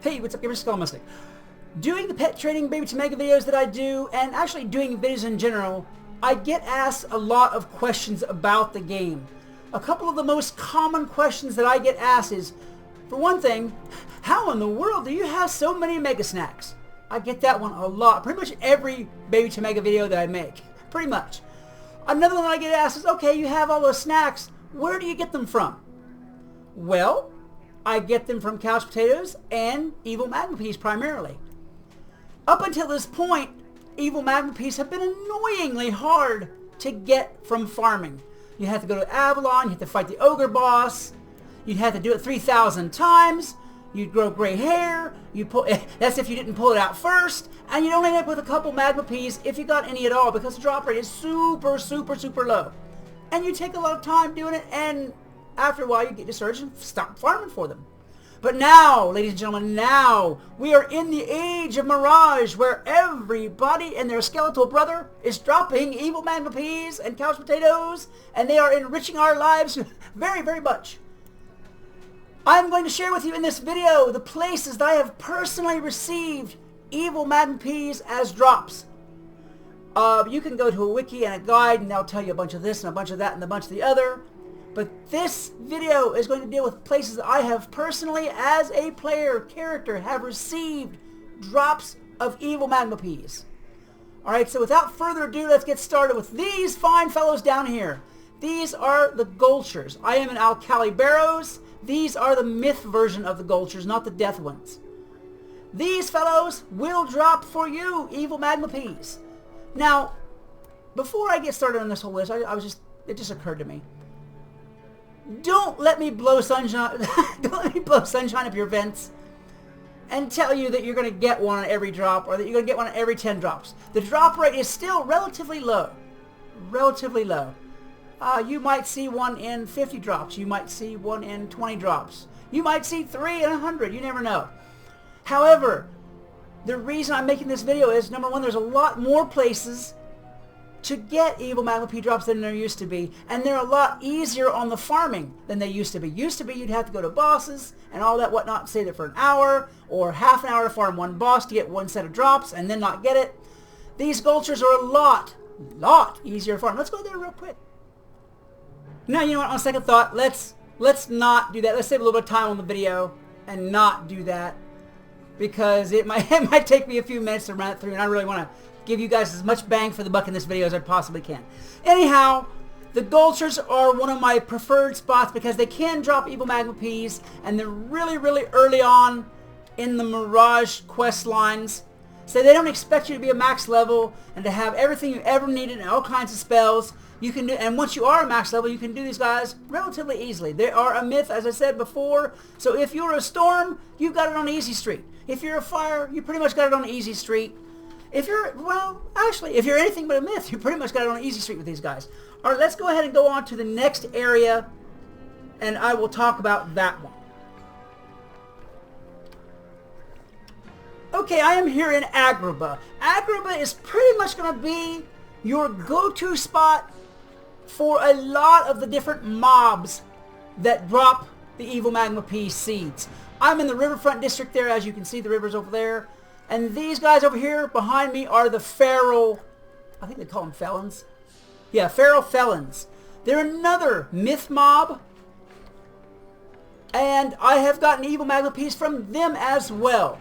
Hey, what's up, gamers? Skelemystyk. Doing the pet trading baby to mega videos that I do, and actually doing videos in general, I get asked a lot of questions about the game. A couple of the most common questions that I get asked is, for one thing, how in the world do you have so many mega snacks? I get that one a lot. Pretty much every baby to mega video that I make. Pretty much. Another one that I get asked is, okay, you have all those snacks. Where do you get them from? Well, I get them from couch potatoes and Evil Magma Peas primarily. Up until this point, Evil Magma Peas have been annoyingly hard to get from farming. You have to go to Avalon, you have to fight the ogre boss, you'd have to do it 3,000 times, you'd grow gray hair, that's if you didn't pull it out first, and you'd only end up with a couple Magma Peas if you got any at all, because the drop rate is super low. And you take a lot of time doing it, and after a while you get discouraged and stop farming for them. But now, ladies and gentlemen, now we are in the age of Mirage, where everybody and their skeletal brother is dropping Evil Magma Peas and couch potatoes, and they are enriching our lives very much. I'm going to share with you in this video the places that I have personally received Evil Magma Peas as drops. You can go to a wiki and a guide, and they'll tell you a bunch of this and a bunch of that and a bunch of the other. But this video is going to deal with places that I have personally, as a player character, have received drops of Evil Magma Peas. Alright, so without further ado, let's get started with these fine fellows down here. These are the Gulchers. I am in Alkali Barrows. These are the myth version of the Gulchers, not the death ones. These fellows will drop for you Evil Magma Peas. Now, before I get started on this whole list, it just occurred to me. Don't let me blow sunshine. Don't let me blow sunshine up your vents and tell you that you're going to get one on every drop, or that you're going to get one on every 10 drops. The drop rate is still relatively low. Relatively low. You might see one in 50 drops. You might see one in 20 drops. You might see 3 in 100. You never know. However, the reason I'm making this video is, number one, there's a lot more places to get Evil Magma Pea drops than there used to be, and they're a lot easier on the farming than they used to be. Used to be you'd have to go to bosses and all that whatnot, stay there for an hour or half an hour to farm one boss to get one set of drops and then not get it. These Gulchers are a lot easier to farm. Let's go there real quick. Now, you know what, on second thought, let's not do that. Let's save a little bit of time on the video and not do that, because it might take me a few minutes to run it through, and I really want to give you guys as much bang for the buck in this video as I possibly can. Anyhow, the Gulchers are one of my preferred spots because they can drop Evil Magma Peas, and they're really early on in the Mirage quest lines. So they don't expect you to be a max level and to have everything you ever needed and all kinds of spells. You can do, and once you are a max level, you can do these guys relatively easily. They are a myth, as I said before. So if you're a storm, you've got it on easy street. If you're a fire, you pretty much got it on easy street. If you're, well, actually, if you're anything but a myth, you pretty much got it on easy street with these guys. All right, let's go ahead and go on to the next area, and I will talk about that one. Okay, I am here in Agrabah. Agrabah is pretty much going to be your go-to spot for a lot of the different mobs that drop the Evil Magma Pea seeds. I'm in the riverfront district there. As you can see, the river's over there. And these guys over here behind me are the feral, I think they call them felons. Yeah, feral felons. They're another myth mob, and I have gotten Evil Magma Peas from them as well.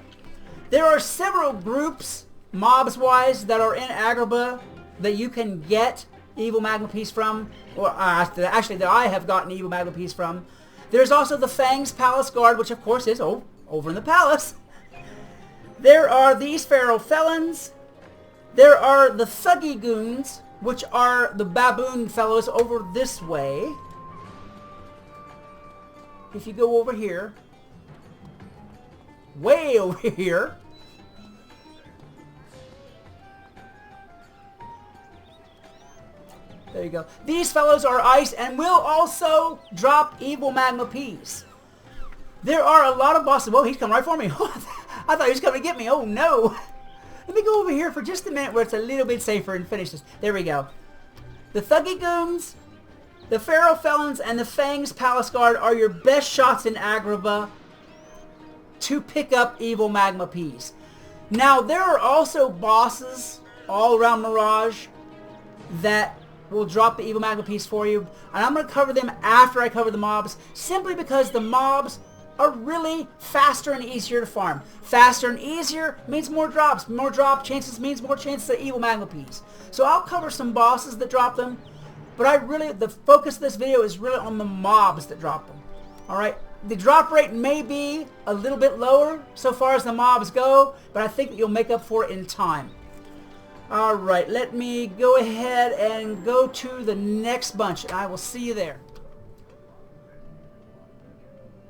There are several groups, mobs-wise, that are in Agrabah that you can get Evil Magma Peas from, or actually that I have gotten Evil Magma Peas from. There's also the Fangs Palace Guard, which of course is over in the palace. There are these feral felons. There are the Thuggy Goons, which are the baboon fellows over this way. If you go over here, way over here, there you go. These fellows are ice and will also drop Evil Magma Peas. There are a lot of bosses. Whoa, he's coming right for me. I thought he was coming to get me. Oh no. Let me go over here for just a minute where it's a little bit safer and finish this. There we go. The Thuggy Goons, the Feral Felons, and the Fangs Palace Guard are your best shots in Agrabah. to pick up Evil Magma Peas. Now, there are also bosses all around Mirage that will drop the Evil Magma Peas for you. And I'm going to cover them after I cover the mobs, simply because the mobs are really faster and easier to farm. Faster and easier means more drops. More drop chances means more chances of Evil Magma Peas. So I'll cover some bosses that drop them, but the focus of this video is really on the mobs that drop them. Alright, the drop rate may be a little bit lower so far as the mobs go, but I think that you'll make up for it in time. Alright, let me go ahead and go to the next bunch, and I will see you there.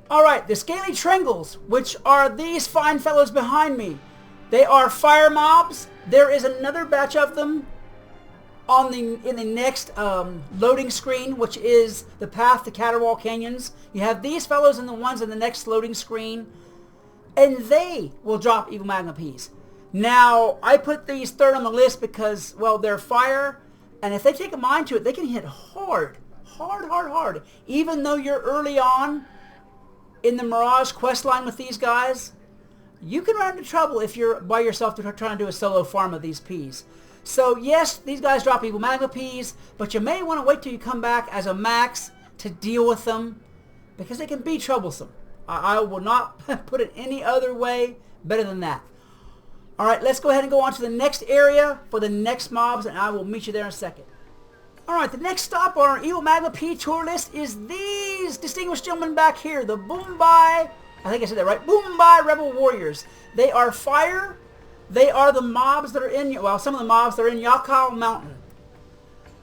Alright, the Scaly Trengles, which are these fine fellows behind me. They are fire mobs. There is another batch of them in the next loading screen, which is the path to Catwaul Canyons. You have these fellows and the ones in the next loading screen, and they will drop Evil Magma Peas. Now, I put these third on the list because, well, they're fire, and if they take a mind to it, they can hit hard. Hard. Even though you're early on in the Mirage quest line with these guys, you can run into trouble if you're by yourself trying to do a solo farm of these peas. So yes, these guys drop Evil Magma Peas, but you may want to wait till you come back as a max to deal with them, because they can be troublesome. I will not put it any other way better than that. Alright, let's go ahead and go on to the next area for the next mobs, and I will meet you there in a second. Alright, the next stop on our Evil Magma Pea tour list is these distinguished gentlemen back here, the Boombai, I think I said that right, Boombai Rebel Warriors. They are fire. They are the mobs that are in, well, some of the mobs that are in Youkai Mountain.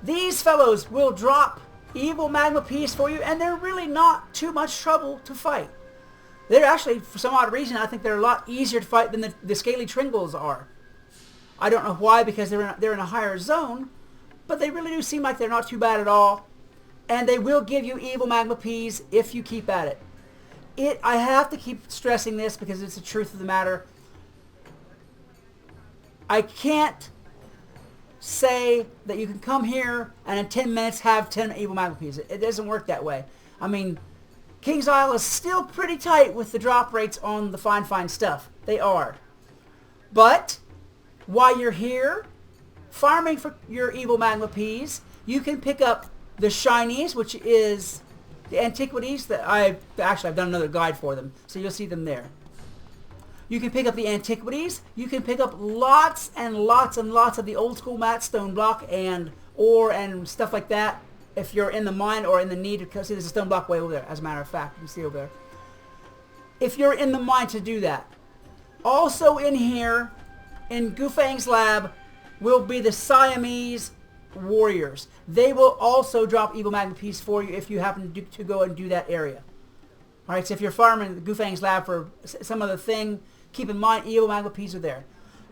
These fellows will drop Evil Magma Peas for you, and they're really not too much trouble to fight. They're actually, for some odd reason, I think they're a lot easier to fight than the Scaly Trengles are. I don't know why, because they're in a higher zone, but they really do seem like they're not too bad at all. And they will give you Evil Magma Peas if you keep at it. I have to keep stressing this because it's the truth of the matter. I can't say that you can come here and in 10 minutes have 10 Evil Magma Peas. It doesn't work that way. I mean, King's Isle is still pretty tight with the drop rates on the fine stuff. They are. But while you're here farming for your Evil Magma Peas, you can pick up the shinies, which is the antiquities that I've done another guide for them, so you'll see them there. You can pick up the antiquities. You can pick up lots and lots of the old school matte stone block and ore and stuff like that if you're in the mine or in the need. Because see, there's a stone block way over there, as a matter of fact. You can see over there. If you're in the mine to do that. Also in here, in Gufang's lab, will be the Siamese Warriors. They will also drop Evil Magma Peas for you if you happen to go and do that area. Alright, so if you're farming the Gufang's lab for some other thing, keep in mind Evil Magma Peas are there.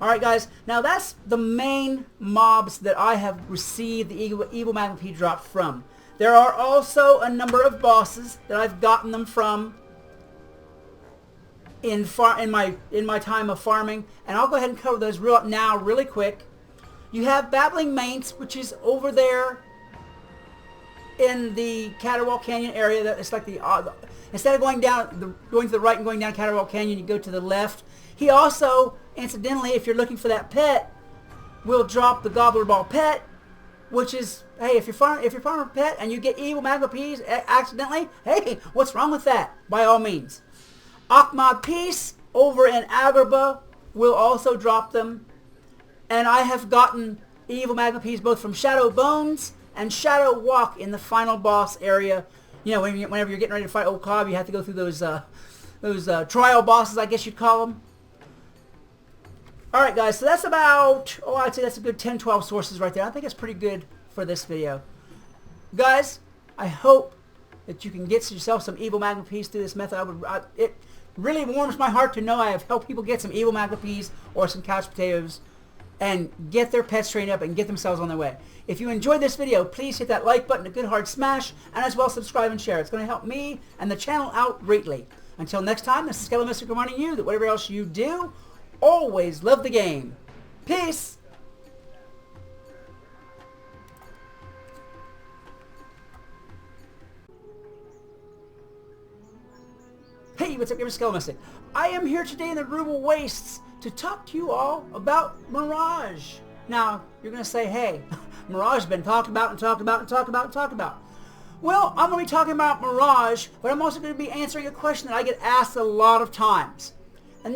Alright guys, now that's the main mobs that I have received the Evil Magma Pea drop from. There are also a number of bosses that I've gotten them from in my time of farming, and I'll go ahead and cover those now really quick. You have Babbling Mates, which is over there in the Catwaul Canyon area. It's like instead of going to the right and going down Catwaul Canyon, you go to the left. He also, incidentally, if you're looking for that pet, will drop the Gobbler Ball pet, which is, hey, if you're farming a pet and you get Evil Magma Peas accidentally, hey, what's wrong with that? By all means. Ahmad Peace over in Agrabah will also drop them. And I have gotten Evil Magma Peas both from Shadow Bones and Shadow Walk in the final boss area. You know, whenever you're getting ready to fight Old Cobb, you have to go through those trial bosses, I guess you'd call them. Alright guys, so that's about, I'd say that's a good 10-12 sources right there. I think it's pretty good for this video. Guys, I hope that you can get yourself some Evil Magma Peas through this method. It really warms my heart to know I have helped people get some Evil Magma Peas or some couch potatoes and get their pets trained up and get themselves on their way. If you enjoyed this video, please hit that like button, a good hard smash, and as well subscribe and share. It's going to help me and the channel out greatly. Until next time, this is Skelemystyk reminding you that whatever else you do, always love the game. Peace! Hey Hey, what's up, gamer? Skelemystyk. I am here today in the Rural Wastes to talk to you all about Mirage. Now, you're going to say, hey, Mirage has been talked about and talked about and talked about and talked about. Well, I'm going to be talking about Mirage, but I'm also going to be answering a question that I get asked a lot of times.